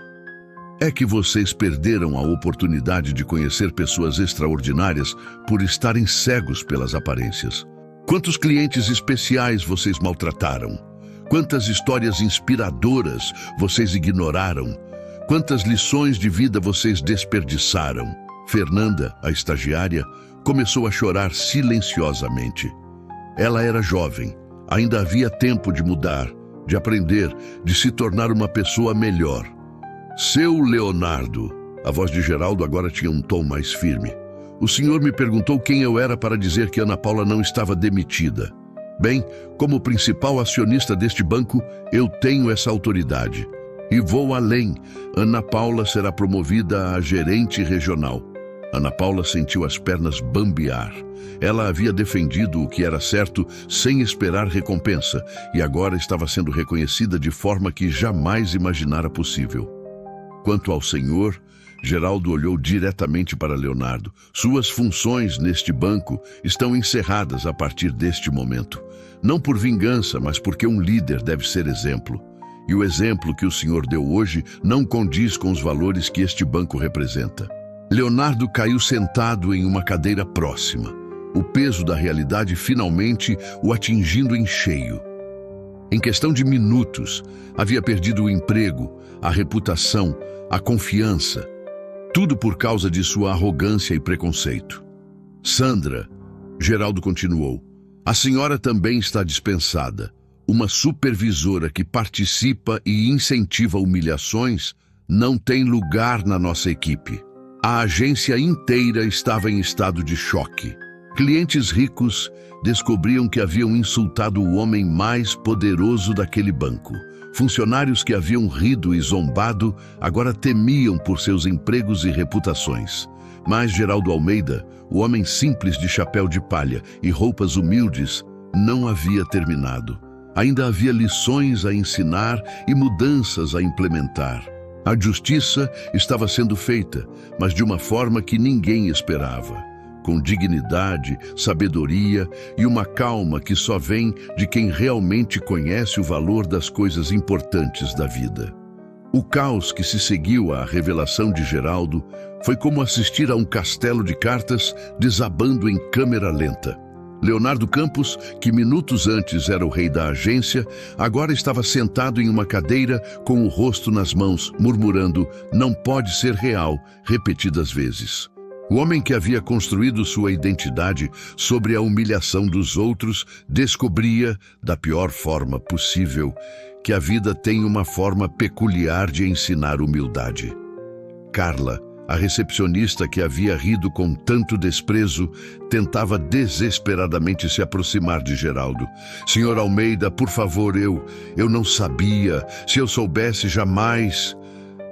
Speaker 1: É que vocês perderam a oportunidade de conhecer pessoas extraordinárias por estarem cegos pelas aparências. Quantos clientes especiais vocês maltrataram? Quantas histórias inspiradoras vocês ignoraram? Quantas lições de vida vocês desperdiçaram? Fernanda, a estagiária, começou a chorar silenciosamente. Ela era jovem, ainda havia tempo de mudar, de aprender, de se tornar uma pessoa melhor. Seu Leonardo, a voz de Geraldo agora tinha um tom mais firme. O senhor me perguntou quem eu era para dizer que Ana Paula não estava demitida. Bem, como principal acionista deste banco, eu tenho essa autoridade. E vou além. Ana Paula será promovida a gerente regional. Ana Paula sentiu as pernas bambear. Ela havia defendido o que era certo sem esperar recompensa e agora estava sendo reconhecida de forma que jamais imaginara possível. Quanto ao senhor, Geraldo olhou diretamente para Leonardo. Suas funções neste banco estão encerradas a partir deste momento. Não por vingança, mas porque um líder deve ser exemplo. E o exemplo que o senhor deu hoje não condiz com os valores que este banco representa. Leonardo caiu sentado em uma cadeira próxima, o peso da realidade finalmente o atingindo em cheio. Em questão de minutos, havia perdido o emprego, a reputação, a confiança, tudo por causa de sua arrogância e preconceito. Sandra, Geraldo continuou, a senhora também está dispensada. Uma supervisora que participa e incentiva humilhações não tem lugar na nossa equipe. A agência inteira estava em estado de choque. Clientes ricos descobriam que haviam insultado o homem mais poderoso daquele banco. Funcionários que haviam rido e zombado agora temiam por seus empregos e reputações. Mas Geraldo Almeida, o homem simples de chapéu de palha e roupas humildes, não havia terminado. Ainda havia lições a ensinar e mudanças a implementar. A justiça estava sendo feita, mas de uma forma que ninguém esperava. Com dignidade, sabedoria e uma calma que só vem de quem realmente conhece o valor das coisas importantes da vida. O caos que se seguiu à revelação de Geraldo foi como assistir a um castelo de cartas desabando em câmera lenta. Leonardo Campos, que minutos antes era o rei da agência, agora estava sentado em uma cadeira com o rosto nas mãos, murmurando "não pode ser real" repetidas vezes. O homem que havia construído sua identidade sobre a humilhação dos outros descobria, da pior forma possível, que a vida tem uma forma peculiar de ensinar humildade. Carla, a recepcionista que havia rido com tanto desprezo, tentava desesperadamente se aproximar de Geraldo. "Senhor Almeida, por favor, eu não sabia. Se eu soubesse, jamais..."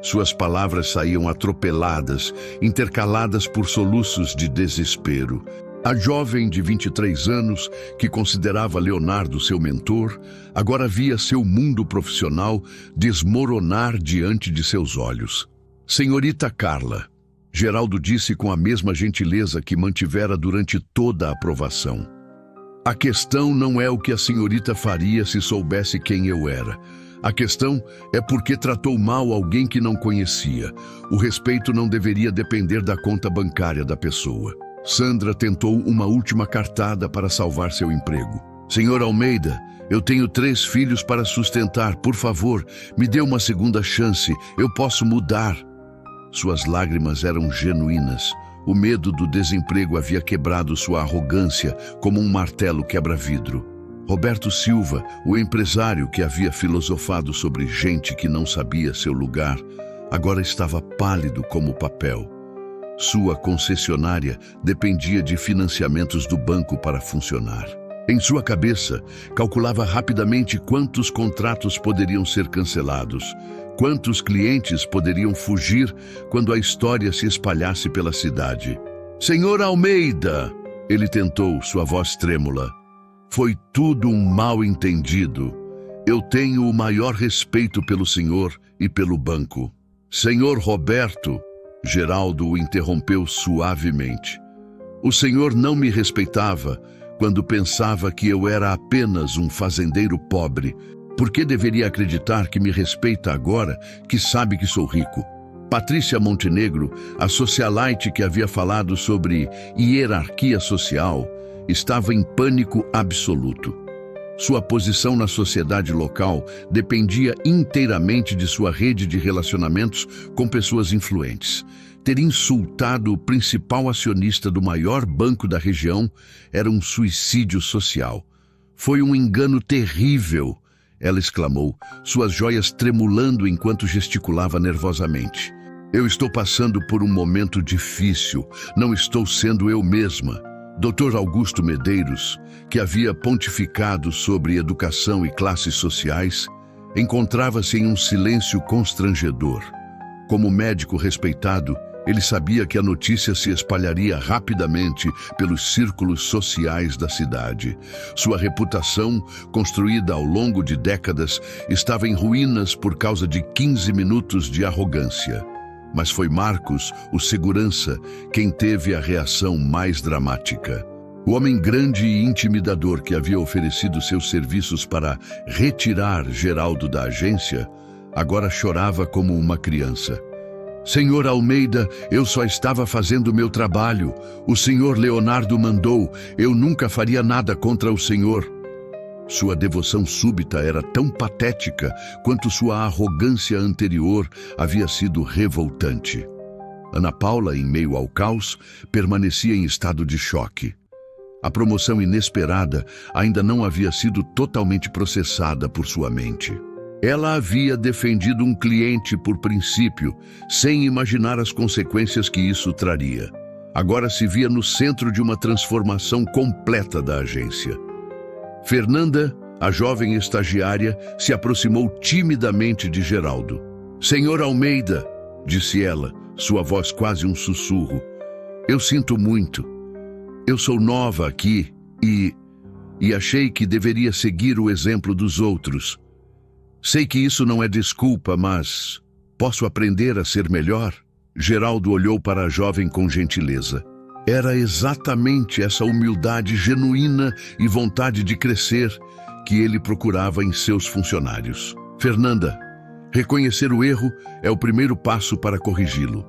Speaker 1: Suas palavras saíam atropeladas, intercaladas por soluços de desespero. A jovem de 23 anos, que considerava Leonardo seu mentor, agora via seu mundo profissional desmoronar diante de seus olhos. "Senhorita Carla", Geraldo disse com a mesma gentileza que mantivera durante toda a aprovação. "A questão não é o que a senhorita faria se soubesse quem eu era. A questão é porque tratou mal alguém que não conhecia. O respeito não deveria depender da conta bancária da pessoa." Sandra tentou uma última cartada para salvar seu emprego. "Senhor Almeida, eu tenho 3 filhos para sustentar. Por favor, me dê uma segunda chance. Eu posso mudar." Suas lágrimas eram genuínas. O medo do desemprego havia quebrado sua arrogância como um martelo quebra-vidro. Roberto Silva, o empresário que havia filosofado sobre gente que não sabia seu lugar, agora estava pálido como papel. Sua concessionária dependia de financiamentos do banco para funcionar. Em sua cabeça, calculava rapidamente quantos contratos poderiam ser cancelados, Quantos clientes poderiam fugir quando a história se espalhasse pela cidade? Senhor Almeida, ele tentou, sua voz trêmula. Foi tudo um mal-entendido. Eu tenho o maior respeito pelo senhor e pelo banco. Senhor Roberto, Geraldo o interrompeu suavemente. O senhor não me respeitava quando pensava que eu era apenas um fazendeiro pobre. Por que deveria acreditar que me respeita agora que sabe que sou rico? Patrícia Montenegro, a socialite que havia falado sobre hierarquia social, estava em pânico absoluto. Sua posição na sociedade local dependia inteiramente de sua rede de relacionamentos com pessoas influentes. Ter insultado o principal acionista do maior banco da região era um suicídio social. Foi um engano terrível, ela exclamou, suas joias tremulando enquanto gesticulava nervosamente. Eu estou passando por um momento difícil, não estou sendo eu mesma. Dr. Augusto Medeiros, que havia pontificado sobre educação e classes sociais, encontrava-se em um silêncio constrangedor. Como médico respeitado, ele sabia que a notícia se espalharia rapidamente pelos círculos sociais da cidade. Sua reputação, construída ao longo de décadas, estava em ruínas por causa de 15 minutos de arrogância. Mas foi Marcos, o segurança, quem teve a reação mais dramática. O homem grande e intimidador que havia oferecido seus serviços para retirar Geraldo da agência, agora chorava como uma criança. Senhor Almeida, eu só estava fazendo meu trabalho. O senhor Leonardo mandou. Eu nunca faria nada contra o senhor. Sua devoção súbita era tão patética quanto sua arrogância anterior havia sido revoltante. Ana Paula, em meio ao caos, permanecia em estado de choque. A promoção inesperada ainda não havia sido totalmente processada por sua mente. Ela havia defendido um cliente por princípio, sem imaginar as consequências que isso traria. Agora se via no centro de uma transformação completa da agência. Fernanda, a jovem estagiária, se aproximou timidamente de Geraldo. Senhor Almeida, disse ela, sua voz quase um sussurro. Eu sinto muito. Eu sou nova aqui e achei que deveria seguir o exemplo dos outros. Sei que isso não é desculpa, mas posso aprender a ser melhor? Geraldo olhou para a jovem com gentileza. Era exatamente essa humildade genuína e vontade de crescer que ele procurava em seus funcionários. Fernanda, reconhecer o erro é o primeiro passo para corrigi-lo.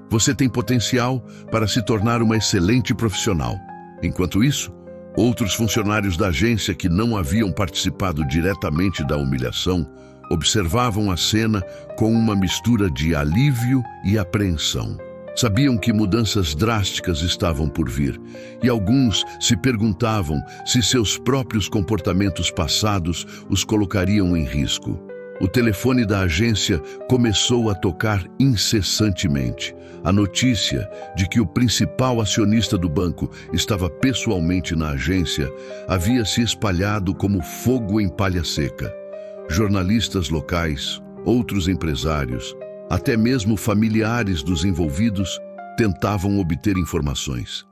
Speaker 1: Você tem potencial para se tornar uma excelente profissional. Enquanto isso, outros funcionários da agência que não haviam participado diretamente da humilhação observavam a cena com uma mistura de alívio e apreensão. Sabiam que mudanças drásticas estavam por vir, e alguns se perguntavam se seus próprios comportamentos passados os colocariam em risco. O telefone da agência começou a tocar incessantemente. A notícia de que o principal acionista do banco estava pessoalmente na agência havia se espalhado como fogo em palha seca. Jornalistas locais, outros empresários, até mesmo familiares dos envolvidos tentavam obter informações.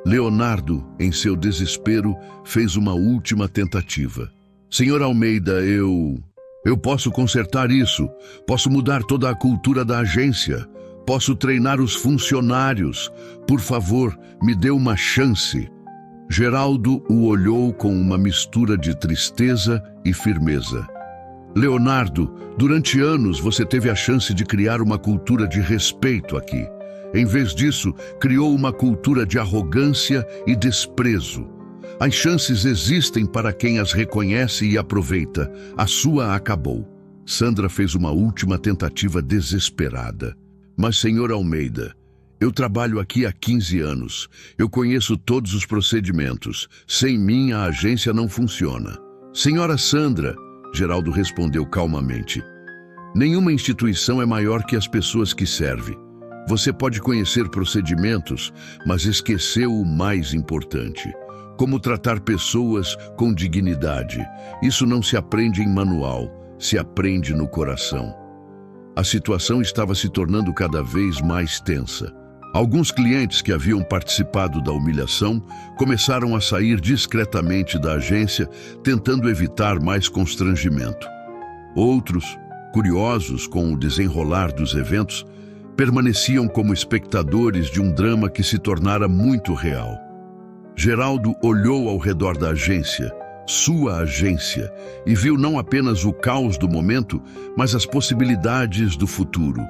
Speaker 1: Leonardo, em seu desespero, fez uma última tentativa. Senhor Almeida, eu posso consertar isso. Posso mudar toda a cultura da agência. Posso treinar os funcionários. Por favor, me dê uma chance. Geraldo o olhou com uma mistura de tristeza e firmeza. Leonardo, durante anos você teve a chance de criar uma cultura de respeito aqui. Em vez disso, criou uma cultura de arrogância e desprezo. As chances existem para quem as reconhece e aproveita. A sua acabou. Sandra fez uma última tentativa desesperada. Mas, senhor Almeida, eu trabalho aqui há 15 anos. Eu conheço todos os procedimentos. Sem mim, a agência não funciona. Senhora Sandra, Geraldo respondeu calmamente, nenhuma instituição é maior que as pessoas que serve. Você pode conhecer procedimentos, mas esqueceu o mais importante. Como tratar pessoas com dignidade. Isso não se aprende em manual, se aprende no coração. A situação estava se tornando cada vez mais tensa. Alguns clientes que haviam participado da humilhação começaram a sair discretamente da agência, tentando evitar mais constrangimento. Outros, curiosos com o desenrolar dos eventos, permaneciam como espectadores de um drama que se tornara muito real. Geraldo olhou ao redor da agência, sua agência, e viu não apenas o caos do momento, mas as possibilidades do futuro.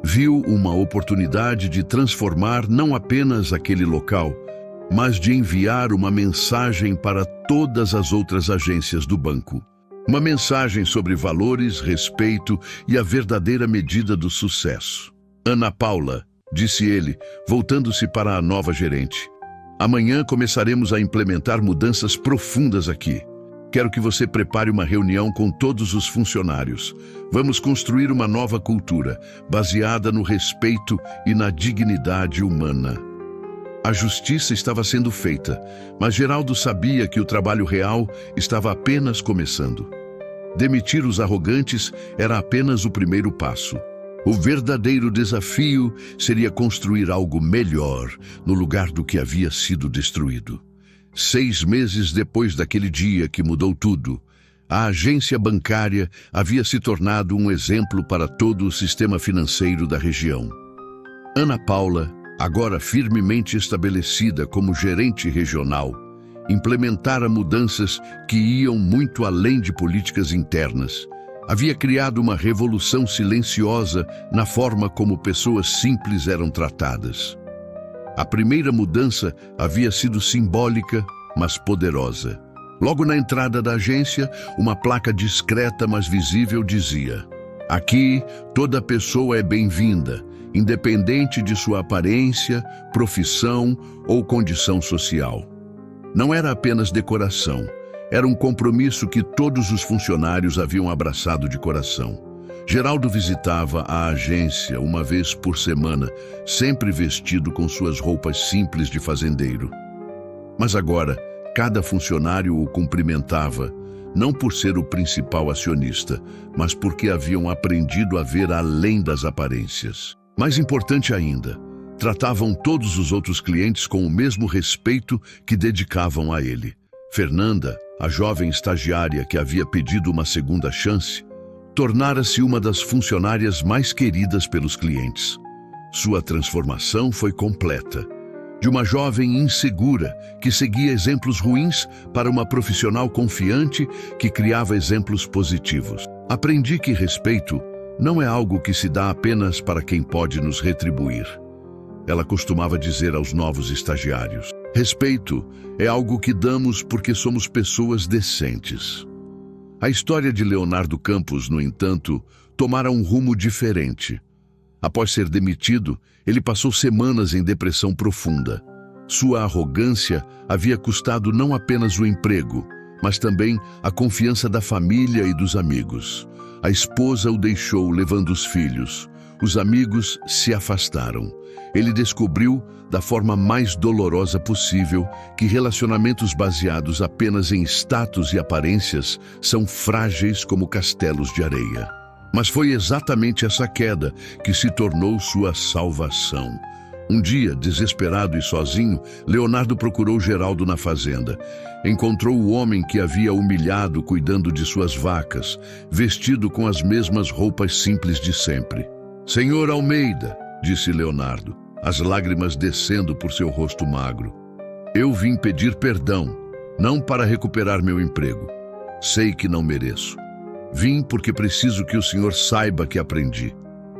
Speaker 1: Viu uma oportunidade de transformar não apenas aquele local, mas de enviar uma mensagem para todas as outras agências do banco. Uma mensagem sobre valores, respeito e a verdadeira medida do sucesso. Ana Paula, disse ele, voltando-se para a nova gerente. Amanhã começaremos a implementar mudanças profundas aqui. Quero que você prepare uma reunião com todos os funcionários. Vamos construir uma nova cultura, baseada no respeito e na dignidade humana. A justiça estava sendo feita, mas Geraldo sabia que o trabalho real estava apenas começando. Demitir os arrogantes era apenas o primeiro passo. O verdadeiro desafio seria construir algo melhor no lugar do que havia sido destruído. 6 meses depois daquele dia que mudou tudo, a agência bancária havia se tornado um exemplo para todo o sistema financeiro da região. Ana Paula, agora firmemente estabelecida como gerente regional, implementara mudanças que iam muito além de políticas internas. Havia criado uma revolução silenciosa na forma como pessoas simples eram tratadas. A primeira mudança havia sido simbólica, mas poderosa. Logo na entrada da agência, uma placa discreta, mas visível dizia: "Aqui, toda pessoa é bem-vinda, independente de sua aparência, profissão ou condição social." Não era apenas decoração, era um compromisso que todos os funcionários haviam abraçado de coração. Geraldo visitava a agência uma vez por semana, sempre vestido com suas roupas simples de fazendeiro. Mas agora, cada funcionário o cumprimentava, não por ser o principal acionista, mas porque haviam aprendido a ver além das aparências. Mais importante ainda, tratavam todos os outros clientes com o mesmo respeito que dedicavam a ele. Fernanda, a jovem estagiária que havia pedido uma segunda chance, tornara-se uma das funcionárias mais queridas pelos clientes. Sua transformação foi completa. De uma jovem insegura que seguia exemplos ruins para uma profissional confiante que criava exemplos positivos. Aprendi que respeito não é algo que se dá apenas para quem pode nos retribuir. Ela costumava dizer aos novos estagiários: respeito é algo que damos porque somos pessoas decentes. A história de Leonardo Campos, no entanto, tomara um rumo diferente. Após ser demitido, ele passou semanas em depressão profunda. Sua arrogância havia custado não apenas o emprego, mas também a confiança da família e dos amigos. A esposa o deixou levando os filhos. Os amigos se afastaram. Ele descobriu, da forma mais dolorosa possível, que relacionamentos baseados apenas em status e aparências são frágeis como castelos de areia. Mas foi exatamente essa queda que se tornou sua salvação. Um dia, desesperado e sozinho, Leonardo procurou Geraldo na fazenda. Encontrou o homem que havia humilhado cuidando de suas vacas, vestido com as mesmas roupas simples de sempre. "Senhor Almeida", disse Leonardo, as lágrimas descendo por seu rosto magro, "eu vim pedir perdão, não para recuperar meu emprego. Sei que não mereço. Vim porque preciso que o senhor saiba que aprendi.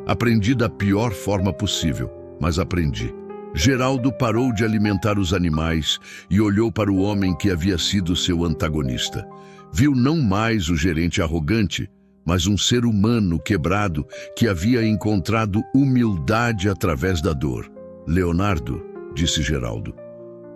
Speaker 1: Aprendi da pior forma possível, mas aprendi." Geraldo parou de alimentar os animais e olhou para o homem que havia sido seu antagonista. Viu não mais o gerente arrogante, mas um ser humano quebrado que havia encontrado humildade através da dor. "Leonardo", disse Geraldo,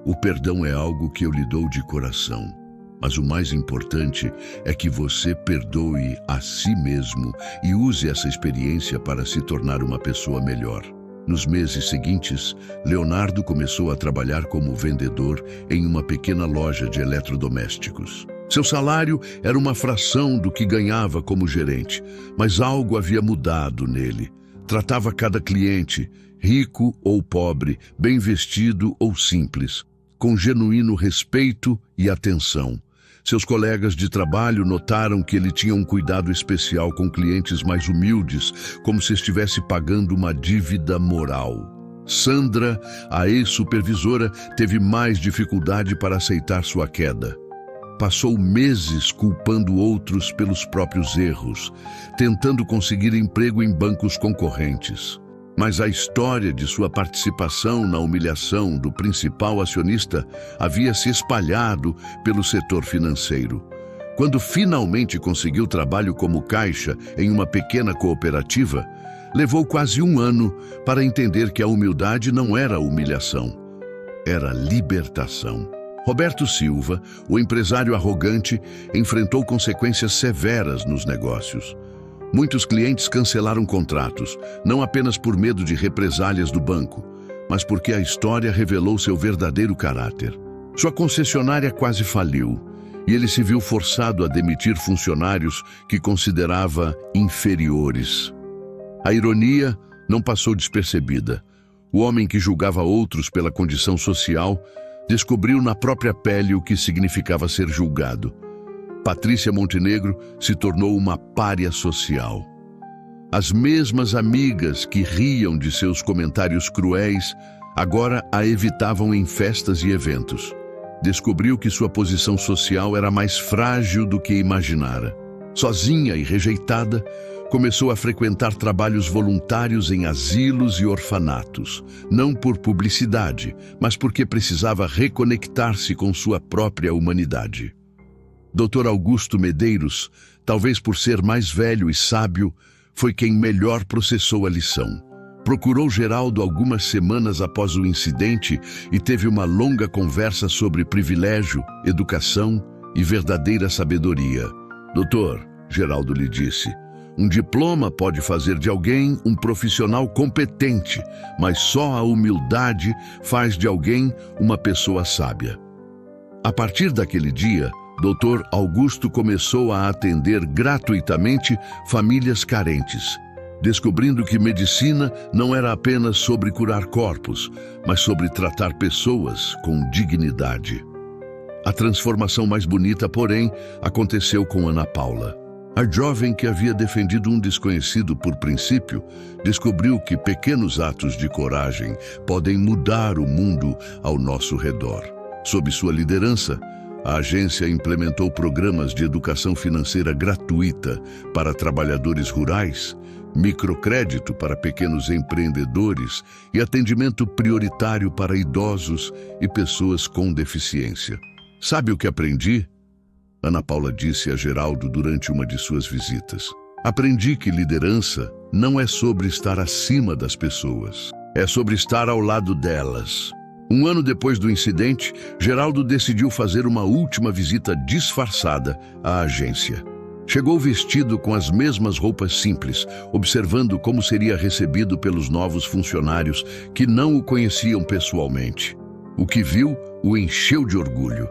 Speaker 1: "o perdão é algo que eu lhe dou de coração. Mas o mais importante é que você perdoe a si mesmo e use essa experiência para se tornar uma pessoa melhor." Nos meses seguintes, Leonardo começou a trabalhar como vendedor em uma pequena loja de eletrodomésticos. Seu salário era uma fração do que ganhava como gerente, mas algo havia mudado nele. Tratava cada cliente, rico ou pobre, bem vestido ou simples, com genuíno respeito e atenção. Seus colegas de trabalho notaram que ele tinha um cuidado especial com clientes mais humildes, como se estivesse pagando uma dívida moral. Sandra, a ex-supervisora, teve mais dificuldade para aceitar sua queda. Passou meses culpando outros pelos próprios erros, tentando conseguir emprego em bancos concorrentes. Mas a história de sua participação na humilhação do principal acionista havia se espalhado pelo setor financeiro. Quando finalmente conseguiu trabalho como caixa em uma pequena cooperativa, levou quase um ano para entender que a humildade não era humilhação, era libertação. Roberto Silva, o empresário arrogante, enfrentou consequências severas nos negócios. Muitos clientes cancelaram contratos, não apenas por medo de represálias do banco, mas porque a história revelou seu verdadeiro caráter. Sua concessionária quase faliu, e ele se viu forçado a demitir funcionários que considerava inferiores. A ironia não passou despercebida. O homem que julgava outros pela condição social descobriu na própria pele o que significava ser julgado. Patrícia Montenegro se tornou uma pária social. As mesmas amigas que riam de seus comentários cruéis agora a evitavam em festas e eventos. Descobriu que sua posição social era mais frágil do que imaginara. Sozinha e rejeitada, começou a frequentar trabalhos voluntários em asilos e orfanatos, não por publicidade, mas porque precisava reconectar-se com sua própria humanidade. Dr. Augusto Medeiros, talvez por ser mais velho e sábio, foi quem melhor processou a lição. Procurou Geraldo algumas semanas após o incidente e teve uma longa conversa sobre privilégio, educação e verdadeira sabedoria. Doutor, Geraldo lhe disse, um diploma pode fazer de alguém um profissional competente, mas só a humildade faz de alguém uma pessoa sábia. A partir daquele dia, Dr. Augusto começou a atender gratuitamente famílias carentes, descobrindo que medicina não era apenas sobre curar corpos, mas sobre tratar pessoas com dignidade. A transformação mais bonita, porém, aconteceu com Ana Paula. A jovem que havia defendido um desconhecido por princípio, descobriu que pequenos atos de coragem podem mudar o mundo ao nosso redor. Sob sua liderança, a agência implementou programas de educação financeira gratuita para trabalhadores rurais, microcrédito para pequenos empreendedores e atendimento prioritário para idosos e pessoas com deficiência. Sabe o que aprendi? Ana Paula disse a Geraldo durante uma de suas visitas. Aprendi que liderança não é sobre estar acima das pessoas, é sobre estar ao lado delas. Um ano depois do incidente, Geraldo decidiu fazer uma última visita disfarçada à agência. Chegou vestido com as mesmas roupas simples, observando como seria recebido pelos novos funcionários que não o conheciam pessoalmente. O que viu o encheu de orgulho.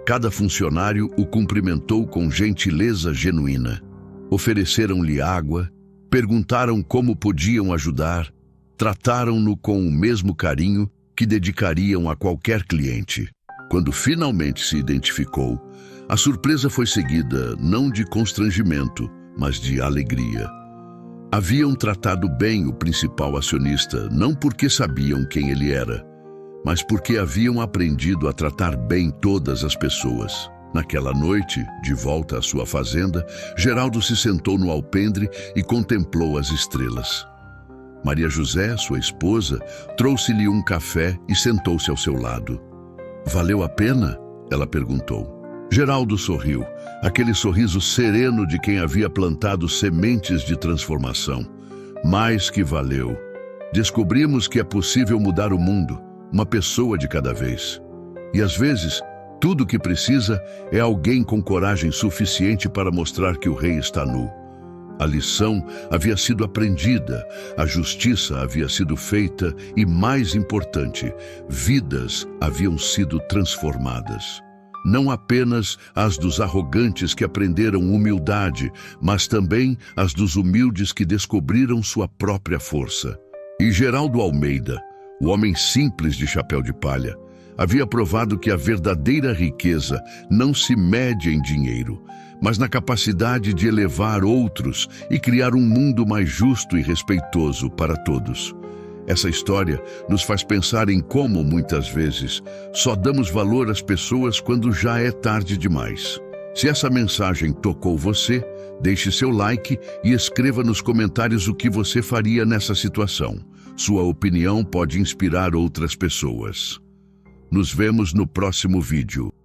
Speaker 1: Cada funcionário o cumprimentou com gentileza genuína. Ofereceram-lhe água, perguntaram como podiam ajudar, trataram-no com o mesmo carinho que dedicariam a qualquer cliente. Quando finalmente se identificou, a surpresa foi seguida não de constrangimento, mas de alegria. Haviam tratado bem o principal acionista, não porque sabiam quem ele era, mas porque haviam aprendido a tratar bem todas as pessoas. Naquela noite, de volta à sua fazenda, Geraldo se sentou no alpendre e contemplou as estrelas. Maria José, sua esposa, trouxe-lhe um café e sentou-se ao seu lado. "Valeu a pena?" ela perguntou. Geraldo sorriu, aquele sorriso sereno de quem havia plantado sementes de transformação. Mais que valeu. Descobrimos que é possível mudar o mundo, uma pessoa de cada vez. E às vezes, tudo o que precisa é alguém com coragem suficiente para mostrar que o rei está nu. A lição havia sido aprendida, a justiça havia sido feita e, mais importante, vidas haviam sido transformadas. não apenas as dos arrogantes que aprenderam humildade, mas também as dos humildes que descobriram sua própria força. E Geraldo Almeida, o homem simples de chapéu de palha, havia provado que a verdadeira riqueza não se mede em dinheiro, mas na capacidade de elevar outros e criar um mundo mais justo e respeitoso para todos. Essa história nos faz pensar em como, muitas vezes, só damos valor às pessoas quando já é tarde demais. Se essa mensagem tocou você, deixe seu like e escreva nos comentários o que você faria nessa situação. Sua opinião pode inspirar outras pessoas. Nos vemos no próximo vídeo.